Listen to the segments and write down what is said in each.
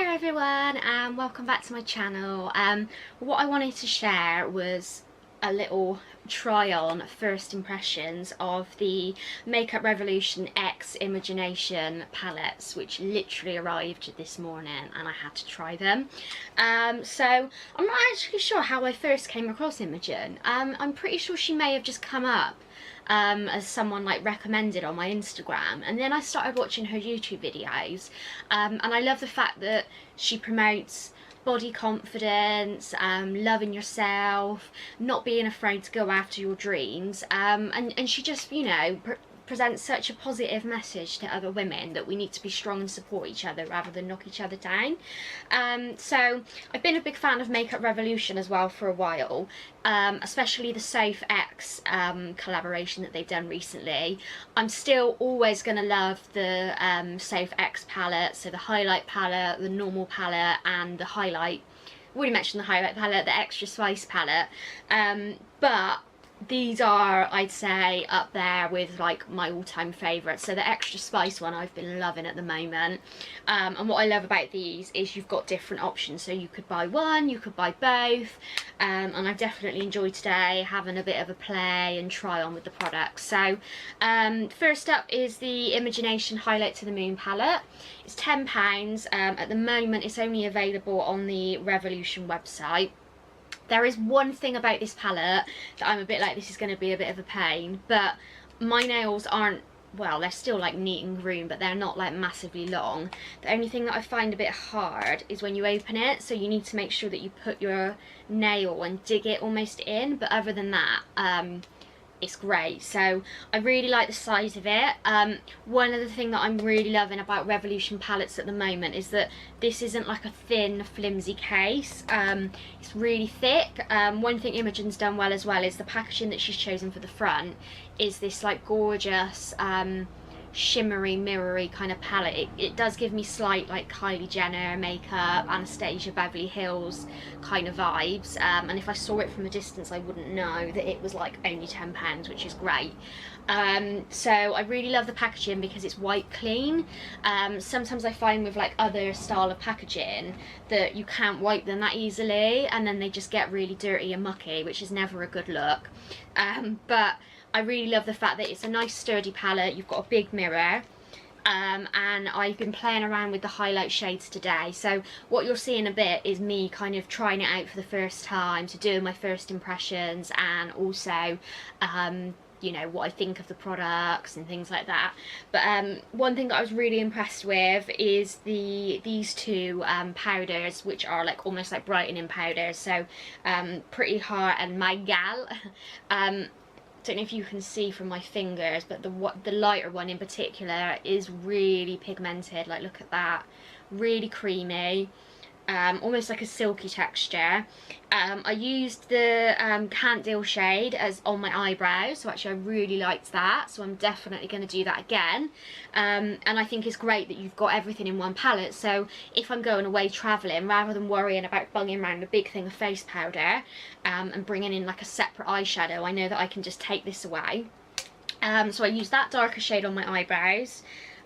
Hello everyone and welcome back to my channel. What I wanted to share was a little try on first impressions of the Makeup Revolution X Imogenation palettes, which literally arrived this morning and I had to try them. So I'm not actually sure how I first came across Imogen. I'm pretty sure she may have just come up as someone like recommended on my Instagram, and then I started watching her YouTube videos, and I love the fact that she promotes body confidence, loving yourself, not being afraid to go after your dreams, and she just, you know, presents such a positive message to other women that we need to be strong and support each other rather than knock each other down. So I've been a big fan of Makeup Revolution as well for a while, especially the Safe X collaboration that they've done recently. I'm still always going to love the Safe X palette, so the highlight palette, the normal palette, and the highlight, already mentioned the highlight palette, the extra spice palette, but these are, I'd say, up there with like my all-time favourites. So the extra spice one I've been loving at the moment, and what I love about these is you've got different options, so you could buy one, you could buy both, and I've definitely enjoyed today having a bit of a play and try on with the products. So first up is the Imogenation Highlight to the Moon palette. It's £10. At the moment it's only available on the Revolution website. There is one thing about this palette that I'm a bit like, this is going to be a bit of a pain, but my nails aren't, well, they're still like neat and groomed, but they're not like massively long. The only thing that I find a bit hard is when you open it, so you need to make sure that you put your nail and dig it almost in, but other than that, it's great. So I really like the size of it. One other thing that I'm really loving about Revolution palettes at the moment is that this isn't like a thin flimsy case, it's really thick. One thing Imogen's done well as well is the packaging that she's chosen for the front is this like gorgeous shimmery mirrory kind of palette. It does give me slight like Kylie Jenner makeup, Anastasia Beverly Hills kind of vibes, and if I saw it from a distance I wouldn't know that it was like only £10, which is great. So I really love the packaging because it's white clean. Sometimes I find with like other style of packaging that you can't wipe them that easily and then they just get really dirty and mucky, which is never a good look. But I really love the fact that it's a nice sturdy palette. You've got a big mirror, and I've been playing around with the highlight shades today. So what you'll see in a bit is me kind of trying it out for the first time, to do my first impressions, and also you know, what I think of the products and things like that. But one thing that I was really impressed with is these two powders, which are like almost like brightening powders. So Pretty Heart and My Gal. Don't know if you can see from my fingers, but the lighter one in particular is really pigmented. Like, look at that, really creamy, almost like a silky texture. I used the Can't Deal shade as on my eyebrows, so actually I really liked that, so I'm definitely going to do that again. And I think it's great that you've got everything in one palette, so if I'm going away travelling, rather than worrying about bunging around a big thing of face powder and bringing in like a separate eyeshadow, I know that I can just take this away. So I used that darker shade on my eyebrows.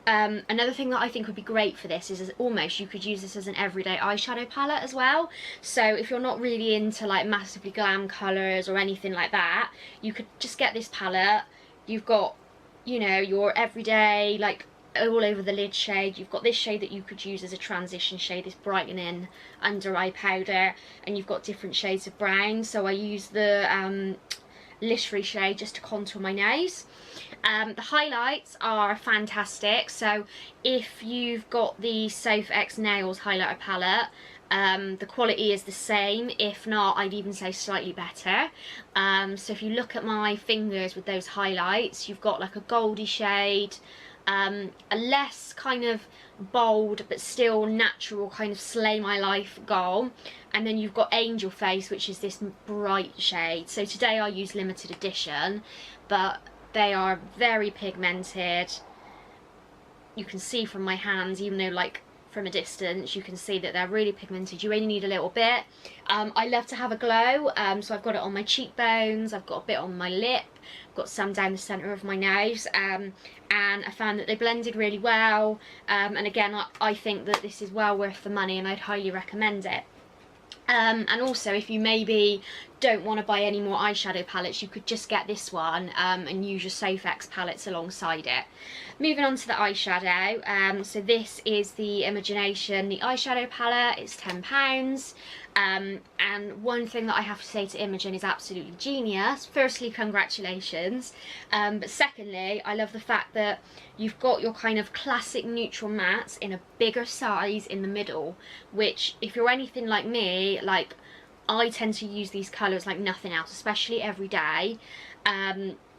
Another thing that I think would be great for this is almost you could use this as an everyday eyeshadow palette as well. So if you're not really into like massively glam colours or anything like that, you could just get this palette. You've got, you know, your everyday like all over the lid shade. You've got this shade that you could use as a transition shade, this brightening under eye powder, and you've got different shades of brown. So I use the Literary shade just to contour my nose. The highlights are fantastic, so if you've got the Safe X Nails highlighter palette, the quality is the same, if not I'd even say slightly better. So if you look at my fingers with those highlights, you've got like a goldy shade, a less kind of bold but still natural kind of Slay My Life goal, and then you've got Angel Face, which is this bright shade. So today I use limited edition, but they are very pigmented. You can see from my hands, even though like from a distance, you can see that they're really pigmented. You only need a little bit. I love to have a glow, so I've got it on my cheekbones, I've got a bit on my lip, I've got some down the centre of my nose, and I found that they blended really well, and again, I think that this is well worth the money and I'd highly recommend it. And also, if you maybe don't want to buy any more eyeshadow palettes, you could just get this one and use your Sofx palettes alongside it. Moving on to the eyeshadow, so this is the Imogenation, the eyeshadow palette. It's £10. And one thing that I have to say to Imogen is absolutely genius. Firstly, congratulations, but secondly, I love the fact that you've got your kind of classic neutral mattes in a bigger size in the middle, which, if you're anything like me, like, I tend to use these colours like nothing else, especially every day.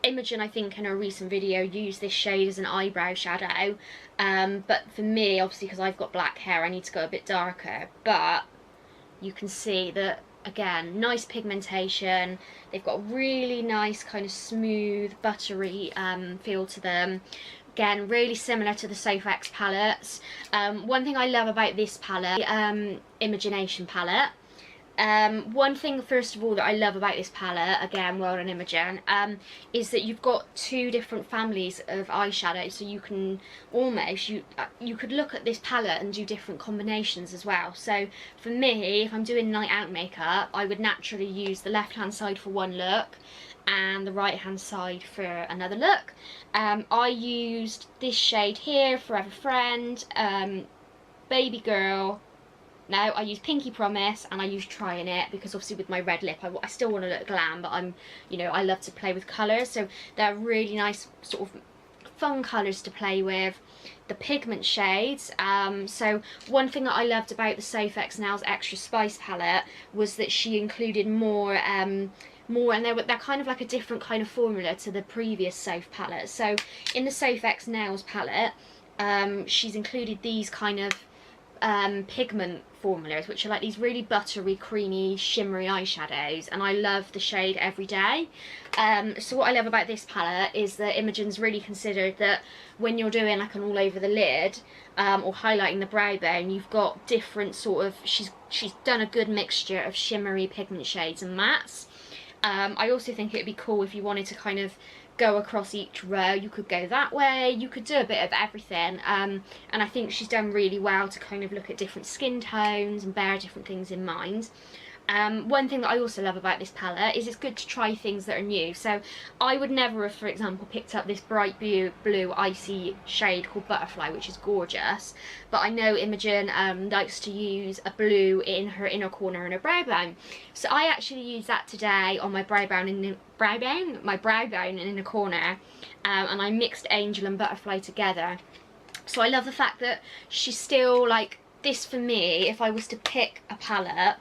Imogen, I think, in a recent video used this shade as an eyebrow shadow, but for me, obviously because I've got black hair, I need to go a bit darker, but you can see that, again, nice pigmentation. They've got a really nice kind of smooth, buttery feel to them. Again, really similar to the Sofx palettes. One thing I love about this palette, Imogenation palette, one thing first of all that I love about this palette, again, well done Imogen, is that you've got two different families of eyeshadow, so you can almost, you could look at this palette and do different combinations as well. So for me, if I'm doing night out makeup, I would naturally use the left hand side for one look and the right hand side for another look. I used this shade here, Forever Friend, Baby Girl. Now I use Pinky Promise, and I use Trying It because obviously with my red lip I still want to look glam, but I'm, you know, I love to play with colours, so they're really nice sort of fun colours to play with. The pigment shades, so one thing that I loved about the Sofx Nails Extra Spice palette was that she included more and they're kind of like a different kind of formula to the previous Sof palette. So in the Sofx Nails palette, she's included these kind of pigment formulas, which are like these really buttery, creamy, shimmery eyeshadows, and I love the shade Every Day. So what I love about this palette is that Imogen's really considered that when you're doing like an all over the lid or highlighting the brow bone, you've got different sort of, she's done a good mixture of shimmery pigment shades and mattes. I also think it'd be cool if you wanted to kind of go across each row, you could go that way, you could do a bit of everything, and I think she's done really well to kind of look at different skin tones and bear different things in mind. One thing that I also love about this palette is it's good to try things that are new. So I would never have, for example, picked up this bright blue icy shade called Butterfly, which is gorgeous, but I know Imogen likes to use a blue in her inner corner and her brow bone, so I actually used that today on my brow bone and in the corner, and I mixed Angel and Butterfly together. So I love the fact that she's still like this. For me, if I was to pick a palette,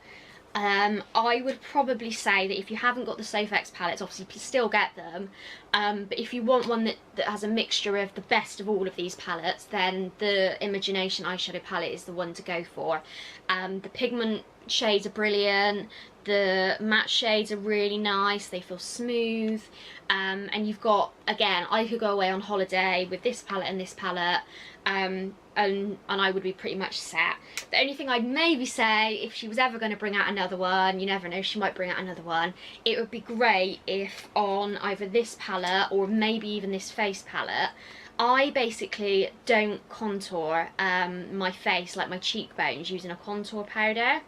I would probably say that if you haven't got the Sofx palettes, obviously still get them, but if you want one that has a mixture of the best of all of these palettes, then the Imogenation eyeshadow palette is the one to go for. The pigment shades are brilliant, the matte shades are really nice, they feel smooth, and you've got, again, I could go away on holiday with this palette and this palette, and I would be pretty much set. The only thing I'd maybe say, if she was ever going to bring out another one, you never know, she might bring out another one, it would be great if on either this palette or maybe even this face palette, I basically don't contour my face, like my cheekbones, using a contour powder.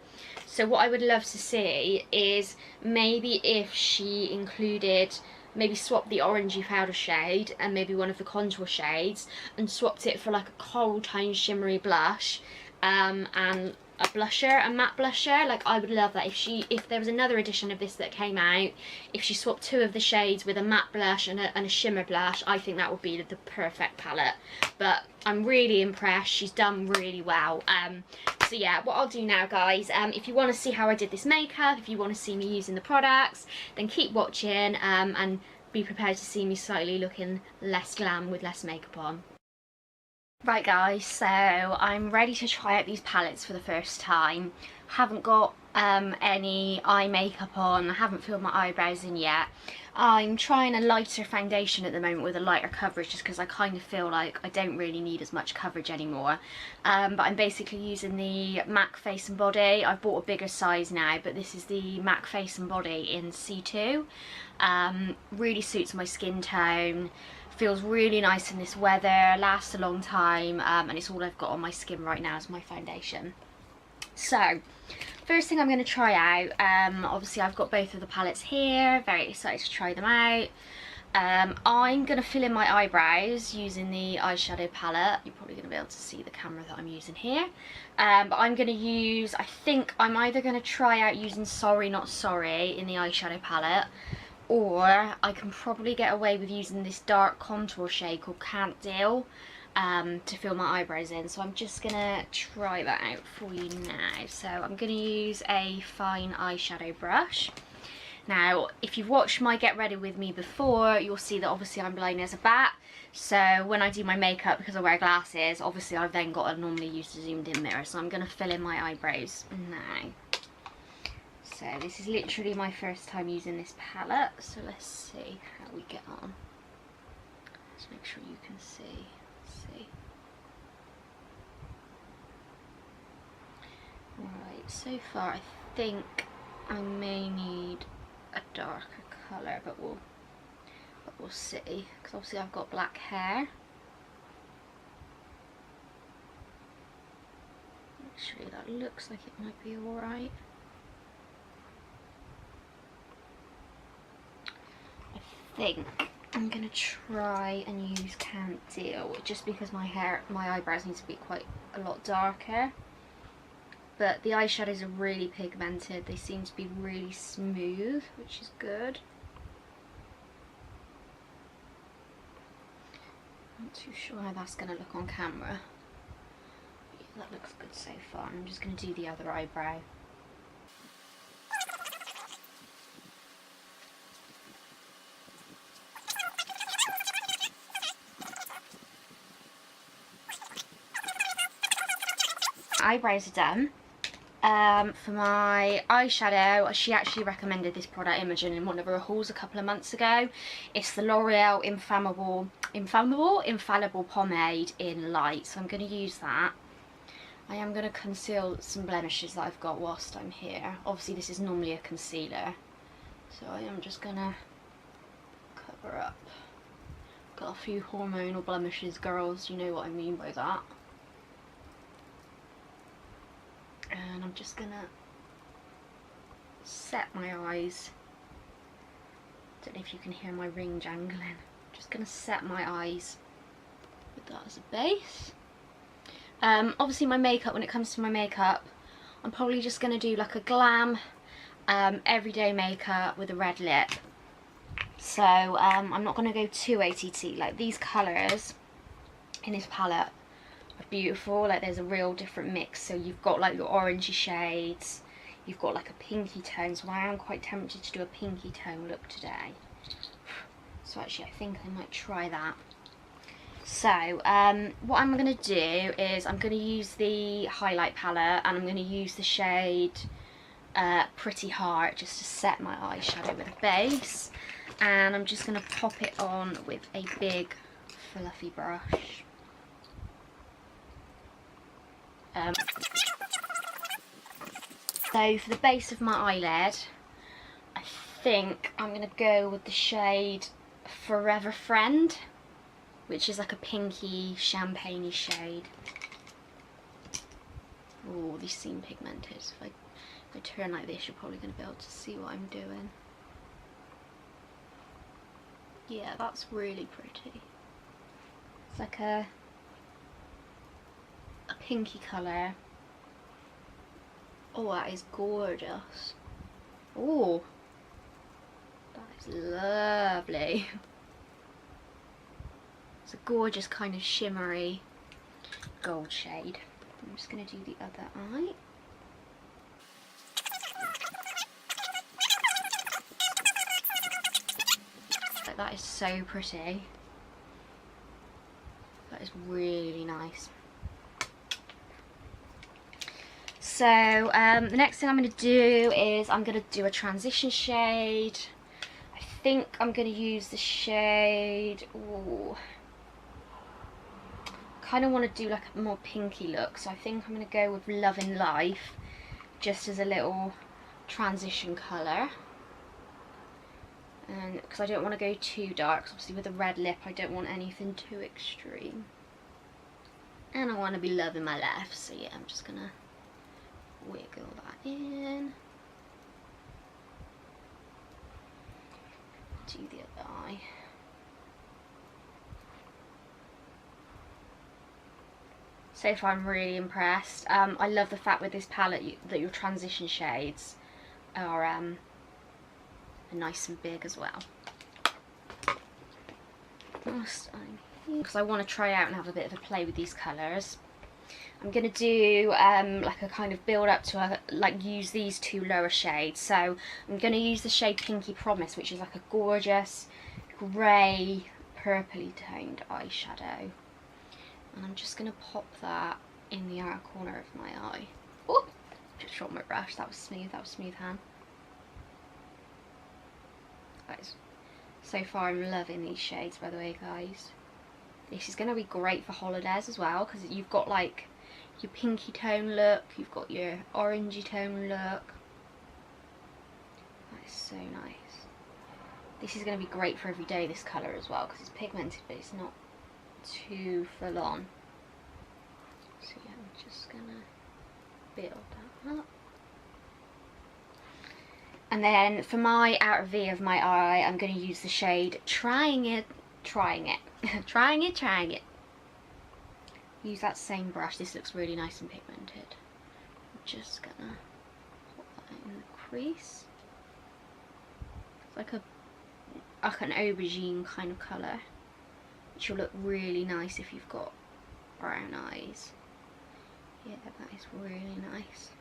So what I would love to see is maybe if she included, maybe swap the orangey powder shade and maybe one of the contour shades and swapped it for like a coral tone shimmery blush, and a blusher, a matte blusher. Like, I would love that if there was another edition of this that came out, if she swapped two of the shades with a matte blush and a shimmer blush, I think that would be the perfect palette. But I'm really impressed, she's done really well. So yeah, what I'll do now, guys, if you want to see how I did this makeup, if you want to see me using the products, then keep watching, and be prepared to see me slightly looking less glam with less makeup on. Right guys, so I'm ready to try out these palettes for the first time. Haven't got any eye makeup on, I haven't filled my eyebrows in yet. I'm trying a lighter foundation at the moment with a lighter coverage just because I kind of feel like I don't really need as much coverage anymore. But I'm basically using the MAC Face and Body. I've bought a bigger size now, but this is the MAC Face and Body in C2. Really suits my skin tone. Feels really nice in this weather, lasts a long time, and it's all I've got on my skin right now is my foundation. So, first thing I'm going to try out, obviously I've got both of the palettes here, very excited to try them out. I'm going to fill in my eyebrows using the eyeshadow palette. You're probably going to be able to see the camera that I'm using here. But I'm going to use, I think I'm either going to try out using Sorry Not Sorry in the eyeshadow palette, or I can probably get away with using this dark contour shade called Can't Deal to fill my eyebrows in. So I'm just gonna try that out for you now. So I'm gonna use a fine eyeshadow brush. Now, if you've watched my Get Ready With Me before, you'll see that obviously I'm blind as a bat. So when I do my makeup, because I wear glasses, obviously I've then got to normally use the zoomed in mirror. So I'm gonna fill in my eyebrows now. So this is literally my first time using this palette, so let's see how we get on. Let's make sure you can see. Right, so far I think I may need a darker colour, but we'll see, because obviously I've got black hair. Actually, that looks like it might be alright. I think I'm gonna try and use Can't Deal, just because my eyebrows need to be quite a lot darker. But the eyeshadows are really pigmented, they seem to be really smooth, which is good. Not too sure how that's gonna look on camera. Yeah, that looks good so far. I'm just gonna do the other eyebrow. Eyebrows are done. For my eyeshadow, she actually recommended this product, Imogen, in one of her hauls a couple of months ago. It's the L'Oreal Infallible Pomade in Light, so I'm going to use that. I am going to conceal some blemishes that I've got whilst I'm here. Obviously this is normally a concealer, so I am just going to cover up. Got a few hormonal blemishes, girls, you know what I mean by that. And I'm just gonna set my eyes. Don't know if you can hear my ring jangling. Just gonna set my eyes with that as a base. Obviously my makeup, when it comes to my makeup, I'm probably just gonna do like a glam everyday makeup with a red lip. So I'm not gonna go too ATT. Like, these colours in this palette are beautiful, like there's a real different mix. So you've got like your orangey shades, you've got like a pinky tone, so I am quite tempted to do a pinky tone look today. So actually I think I might try that. So what I'm going to do is I'm going to use the highlight palette, and I'm going to use the shade Pretty Heart just to set my eyeshadow with a base, and I'm just going to pop it on with a big fluffy brush. So for the base of my eyelid, I think I'm going to go with the shade Forever Friend, which is like a pinky champagne-y shade. Oh, these seem pigmented. If I turn like this, you're probably going to be able to see what I'm doing. Yeah, that's really pretty. It's like a pinky colour. Oh, that is gorgeous. Oh, that is lovely. It's a gorgeous kind of shimmery gold shade. I'm just going to do the other eye. That is so pretty. That is really nice. So the next thing I'm going to do is I'm going to do a transition shade. I think I'm going to use the shade, ooh, kind of want to do like a more pinky look, so I think I'm going to go with Love in Life just as a little transition colour, and because I don't want to go too dark, 'cause obviously with a red lip I don't want anything too extreme, and I want to be loving my life, so yeah, I'm just going to wiggle that in. Do the other eye. So far I'm really impressed. I love the fact with this palette that your transition shades are nice and big as well. Because I want to try out and have a bit of a play with these colours. I'm going to do like a kind of build up to use these two lower shades. So I'm going to use the shade Pinky Promise, which is like a gorgeous grey purpley toned eyeshadow. And I'm just going to pop that in the outer corner of my eye. Oh, just shot my brush. That was smooth. That was smooth hand. Guys, so far I'm loving these shades, by the way, guys. This is going to be great for holidays as well, because you've got like your pinky tone look, you've got your orangey tone look. That is so nice. This is going to be great for every day, this colour as well, because it's pigmented but it's not too full on. So yeah, I'm just going to build that up. And then for my outer V of my eye, I'm going to use the shade Trying It. Trying It. Use that same brush. This looks really nice and pigmented. I'm just gonna put that in the crease. It's like an aubergine kind of colour, which will look really nice if you've got brown eyes. Yeah, that is really nice.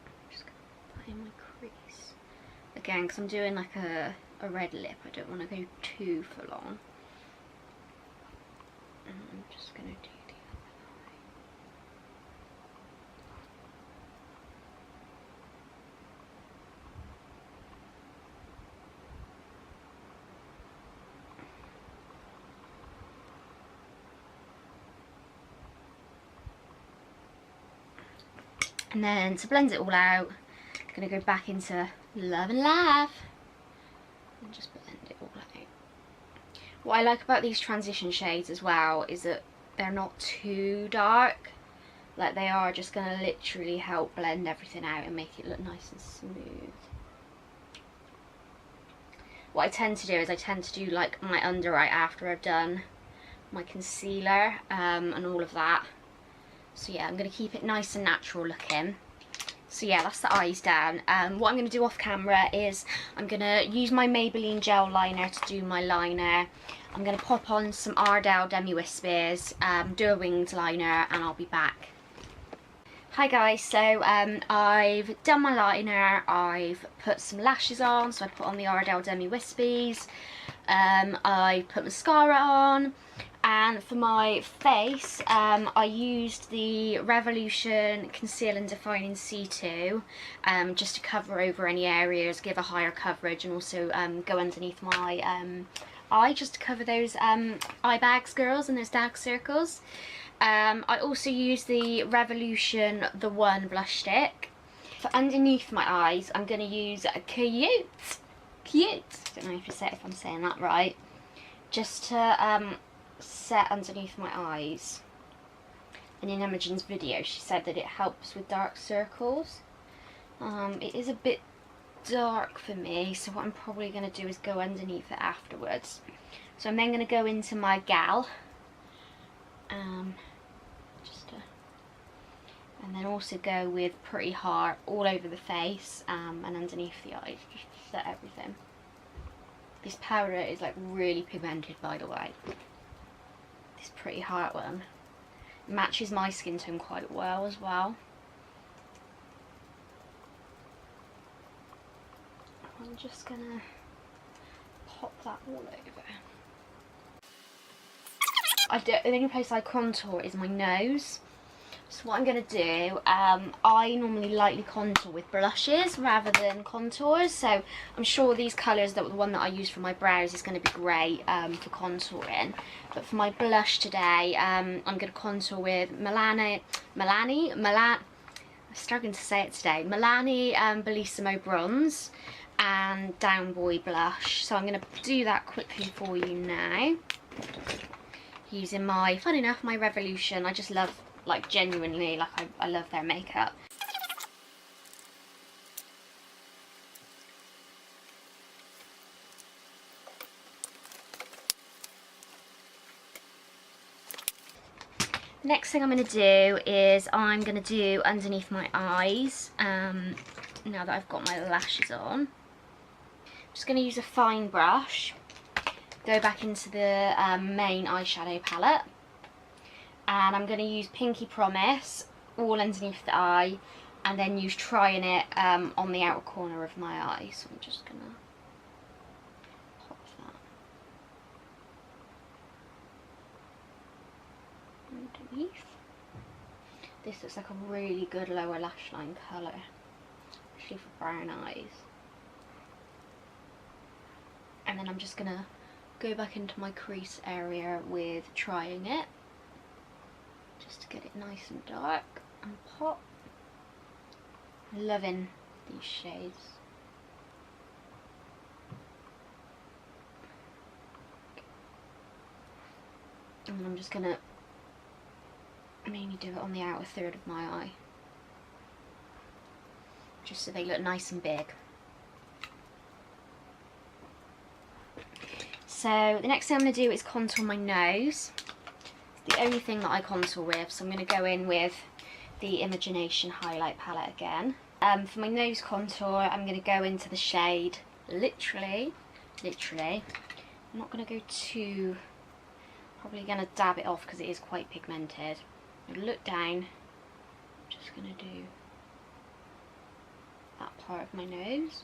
I'm just gonna put that in my crease. Again, because I'm doing like a red lip, I don't want to go too full on. And I'm just going to do the other eye. And then to blend it all out, I'm going to go back into Love and Laugh and just blend it all out. What I like about these transition shades as well is that they're not too dark. Like, they are just going to literally help blend everything out and make it look nice and smooth. What I tend to do is I tend to do like my under eye after I've done my concealer and all of that. So yeah, I'm going to keep it nice and natural looking. So yeah, that's the eyes down. What I'm going to do off camera is I'm going to use my Maybelline gel liner to do my liner. I'm going to pop on some Ardell Demi Wispies, do a winged liner, and I'll be back. Hi guys, so I've done my liner, I've put some lashes on, so I put on the Ardell Demi Wispies, I put mascara on, and for my face I used the Revolution Conceal and Define in C2 just to cover over any areas, give a higher coverage, and also go underneath my eye just to cover those eye bags, girls, and those dark circles. I also use the Revolution The One blush stick. For underneath my eyes, I'm going to use a Cute, don't know if I'm saying that right, just to set underneath my eyes. And in Imogen's video, she said that it helps with dark circles. It is a bit dark for me, so what I'm probably going to do is go underneath it afterwards. So I'm then going to go into my Gal. And then also go with Pretty Heart all over the face and underneath the eyes, just to set everything. This powder is like really pigmented, by the way. This Pretty Heart one. It matches my skin tone quite well as well. I'm just gonna pop that all over. The only place I contour is my nose. So what I'm going to do, I normally lightly contour with blushes rather than contours, so I'm sure these colours, the one that I use for my brows is going to be great for contouring. But for my blush today, I'm going to contour with I'm struggling to say it today, Milani Bellissimo Bronze and Down Boy Blush. So I'm going to do that quickly for you now. Using my, fun enough, my Revolution. I just love, like, genuinely, like, I love their makeup. Next thing I'm going to do is I'm going to do underneath my eyes, now that I've got my lashes on. I'm just going to use a fine brush, go back into the main eyeshadow palette, and I'm going to use Pinky Promise all underneath the eye, and then use Trying It on the outer corner of my eye. So I'm just going to pop that underneath. This looks like a really good lower lash line colour, especially for brown eyes. And then I'm just going to go back into my crease area with Trying It, just to get it nice and dark and pop. Loving these shades. And then I'm just going to mainly do it on the outer third of my eye, just so they look nice and big. So the next thing I'm going to do is contour my nose. It's the only thing that I contour with, so I'm going to go in with the Imogenation highlight palette again. For my nose contour, I'm going to go into the shade literally. I'm not going to go too, probably going to dab it off because it is quite pigmented. I'm going to look down, just going to do that part of my nose.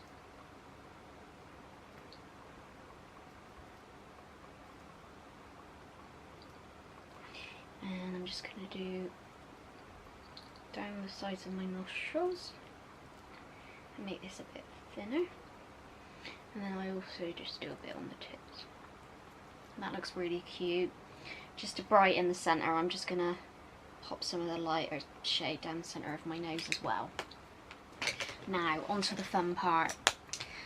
And I'm just going to do down the sides of my nostrils and make this a bit thinner. And then I also just do a bit on the tips. That looks really cute. Just to brighten the centre, I'm just going to pop some of the lighter shade down the centre of my nose as well. Now, onto the fun part.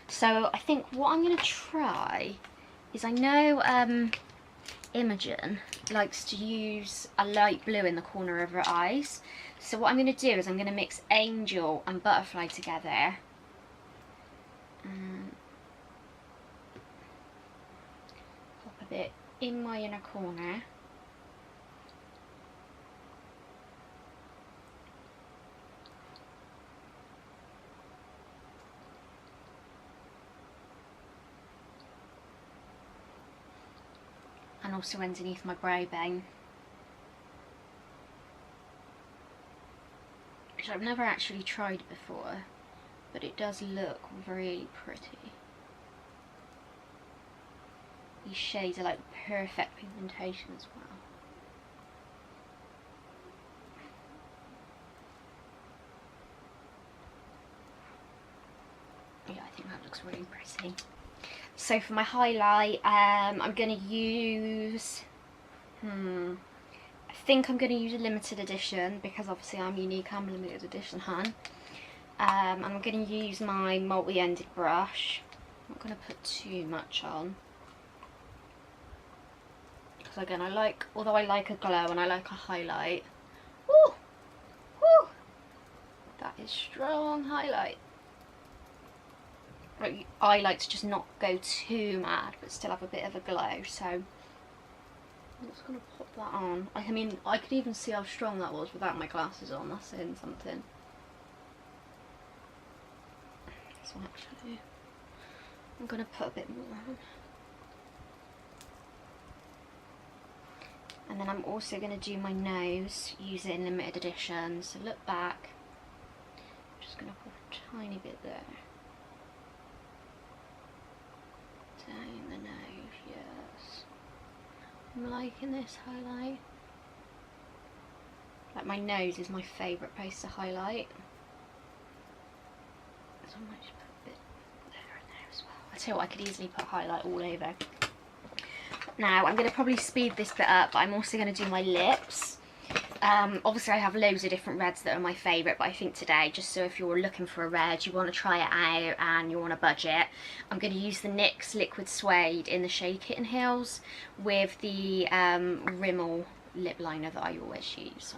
So I think what I'm going to try is, I know Imogen likes to use a light blue in the corner of her eyes. So what I'm going to do is I'm going to mix Angel and Butterfly together. Pop a bit in my inner corner. And also underneath my brow bone, which I've never actually tried before, but it does look really pretty. These shades are like perfect pigmentation as well. Yeah, I think that looks really pretty. So for my highlight, I'm going to use, I think I'm going to use a limited edition, because obviously I'm unique, I'm limited edition, hun. I'm going to use my multi-ended brush. I'm not going to put too much on, because again, although I like a glow and I like a highlight, woo, woo, that is strong highlight. I like to just not go too mad, but still have a bit of a glow, so I'm just going to pop that on. I mean, I could even see how strong that was without my glasses on. That's saying something. So actually, I'm going to put a bit more on. And then I'm also going to do my nose using limited edition. So look back. I'm just going to put a tiny bit there. Down the nose, yes. I'm liking this highlight. Like, my nose is my favourite place to highlight. So I might just put a bit there and there as well. I tell you what, I could easily put highlight all over. Now I'm going to probably speed this bit up, but I'm also going to do my lips. Obviously I have loads of different reds that are my favourite, but I think today, just so if you're looking for a red, you want to try it out and you're on a budget, I'm going to use the NYX Liquid Suede in the shade Kitten Hills with the Rimmel lip liner that I always use.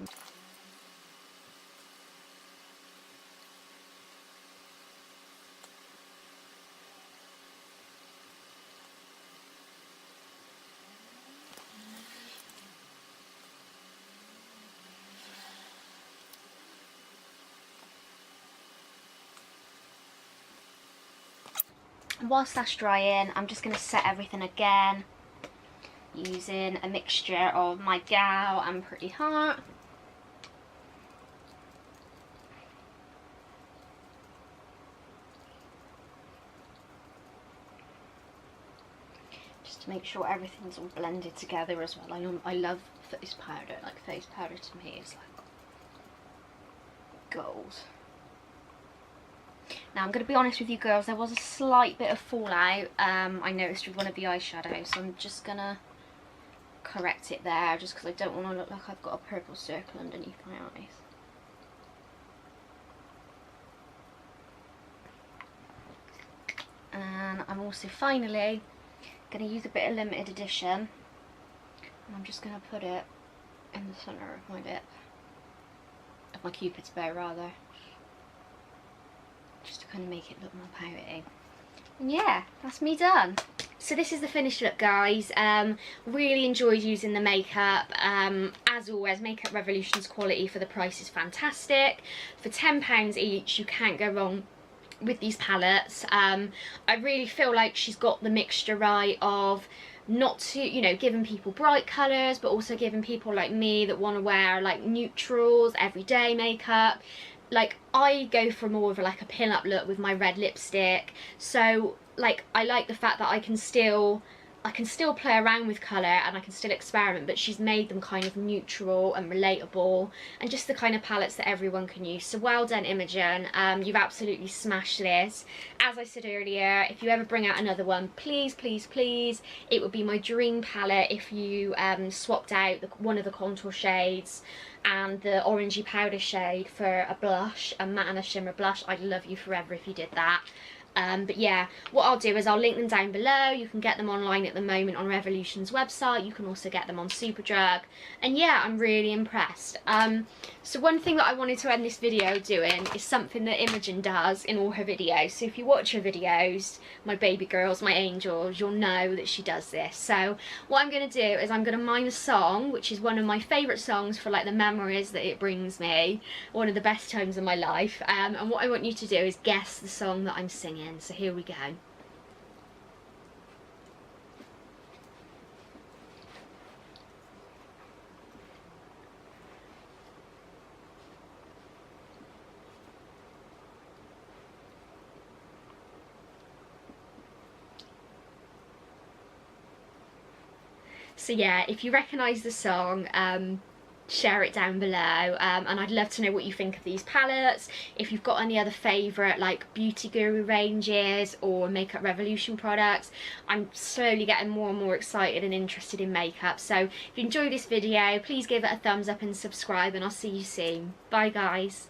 And whilst that's drying, I'm just going to set everything again using a mixture of my Gal and Pretty Heart. Just to make sure everything's all blended together as well. I love face powder. Like, face powder to me is like gold. Now I'm going to be honest with you girls, there was a slight bit of fallout I noticed with one of the eyeshadows, so I'm just going to correct it there, just because I don't want to look like I've got a purple circle underneath my eyes. And I'm also finally going to use a bit of limited edition, and I'm just going to put it in the centre of my lip, of my cupid's bow rather, just to kind of make it look more pouty. And yeah, that's me done. So this is the finished look, guys. Really enjoyed using the makeup. As always, Makeup Revolution's quality for the price is fantastic. For £10 each, you can't go wrong with these palettes. I really feel like she's got the mixture right of not too, you know, giving people bright colours, but also giving people like me that want to wear like neutrals, everyday makeup. Like, I go for more of like a pin-up look with my red lipstick, so like I like the fact that I can still play around with colour and I can still experiment, but she's made them kind of neutral and relatable and just the kind of palettes that everyone can use. So well done, Imogen. You've absolutely smashed this. As I said earlier, if you ever bring out another one, please, please, please, it would be my dream palette if you swapped out one of the contour shades and the orangey powder shade for a blush, a matte and a shimmer blush. I'd love you forever if you did that. But yeah, what I'll do is I'll link them down below. You can get them online at the moment on Revolution's website. You can also get them on Superdrug. And yeah, I'm really impressed. So one thing that I wanted to end this video doing is something that Imogen does in all her videos. So if you watch her videos, my baby girls, my angels, you'll know that she does this. So what I'm going to do is I'm going to mime a song, which is one of my favourite songs for like the memories that it brings me. One of the best times of my life. And what I want you to do is guess the song that I'm singing. So here we go. So yeah, if you recognise the song, share it down below, and I'd love to know what you think of these palettes. If you've got any other favourite like Beauty Guru ranges or Makeup Revolution products. I'm slowly getting more and more excited and interested in makeup, so if you enjoyed this video, please give it a thumbs up and subscribe, and I'll see you soon. Bye guys.